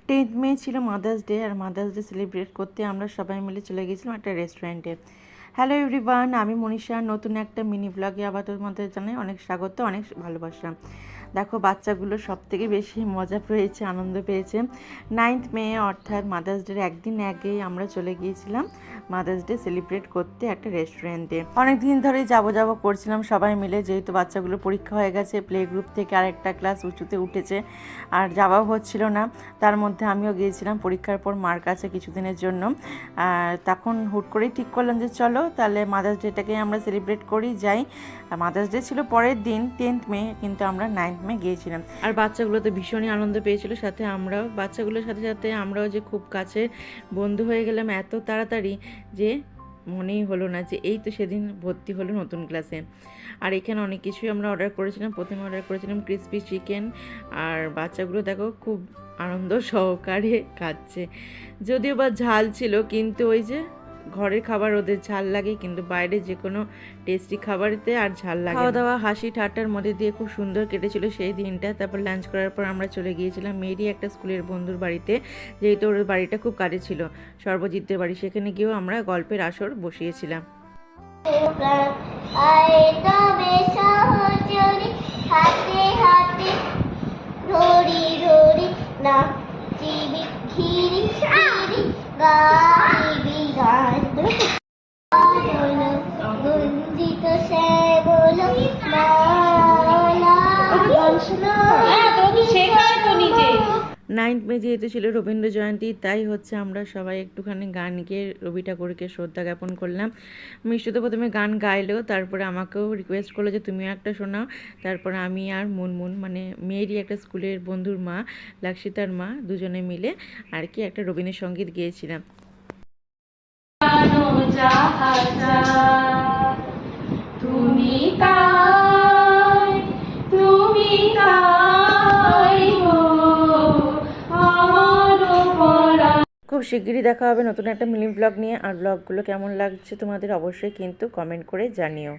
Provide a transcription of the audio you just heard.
10th মে ছিল mother's day, আর mother's day celebrate করতে আমরা সবাই মিলে চলে গিয়েছিলাম একটা রেস্টুরেন্টে। হ্যালো এভরিওয়ান, আমি মনীষা। নতুন একটা মিনি ব্লগে আবার তোমাদের জানাই অনেক স্বাগত, অনেক ভালোবাসা। দেখো বাচ্চাগুলো সব থেকে বেশি মজা পেয়েছে, আনন্দ পেয়েছে। 9th মে অর্থাৎ মাদার্স ডের একদিন আগেই আমরা চলে গিয়েছিলাম মাদার্স ডে সেলিব্রেট করতে একটা রেস্টুরেন্টে। অনেক দিন ধরেই যাবো করছিলাম সবাই মিলে, যেহেতু বাচ্চাগুলো পরীক্ষা হয়ে গেছে, প্লে গ্রুপ থেকে আরেকটা ক্লাস উঁচুতে উঠেছে, আর যাওয়াও হচ্ছিল না। তার মধ্যে আমিও গিয়েছিলাম পরীক্ষার পর মার কাছে কিছুদিনের জন্য। তখন হুট করেই ঠিক করলাম যে চলো তাহলে মাদার্স ডেটাকে আমরা সেলিব্রেট করি, যাই। মাদার্স ডে ছিল পরের দিন 10th মে, কিন্তু আমরা 9th মে গিয়েছিলাম। আর বাচ্চাগুলো তো ভীষণই আনন্দ পেয়েছিল, সাথে আমরাও। বাচ্চাগুলোর সাথে সাথে আমরাও যে খুব কাছে বন্ধু হয়ে গেলাম এত তাড়াতাড়ি যে মনেই হলো না যে এই তো সেদিন ভর্তি হলো নতুন ক্লাসে। আর এখানে অনেক কিছুই আমরা অর্ডার করেছিলাম। প্রথমে অর্ডার করেছিলাম ক্রিসপি চিকেন, আর বাচ্চাগুলো দেখো খুব আনন্দ সহকারে খাচ্ছে। যদিও বা ঝাল ছিল, কিন্তু ওই যে ঘরের খাবার ওদের ঝাল লাগে, কিন্তু বাইরে যে কোনো টেস্টি খাবারেতে আর ঝাল লাগে। খাওয়া দাওয়া হাসি ঠাট্টার মধ্যে দিয়ে খুব সুন্দর কেটেছিল সেই দিনটা। তারপর লাঞ্চ করার পর আমরা চলে গিয়েছিলাম মেয়েরই একটা স্কুলের বন্ধুর বাড়িতে, যেহেতু ওর বাড়িটা খুব কাছে ছিল, সর্বজিতের বাড়ি। সেখানে গিয়েও আমরা গল্পের আসর বসিয়েছিলাম। নাইন্থ মে যেহেতু ছিল রবীন্দ্র জয়ন্তী, তাই হচ্ছে আমরা সবাই একটুখানি গান গেয়ে রবি ঠাকুরকে শ্রদ্ধা জ্ঞাপন করলাম। মিষ্টি তো প্রথমে গান গাইলেও, তারপরে আমাকেও রিকোয়েস্ট করলো যে তুমিও একটা শোনাও। তারপরে আমি আর মুনমুন, মানে মেয়েরই একটা স্কুলের বন্ধুর মা, লাক্ষিতার মা, দুজনে মিলে আর কি একটা রবীন্দ্রসঙ্গীত গিয়েছিলাম। খুব শিগগিরই দেখা হবে নতুন একটা মিনি ব্লগ নিয়ে। আর ব্লগগুলো কেমন লাগছে তোমাদের অবশ্যই কিন্তু কমেন্ট করে জানিও।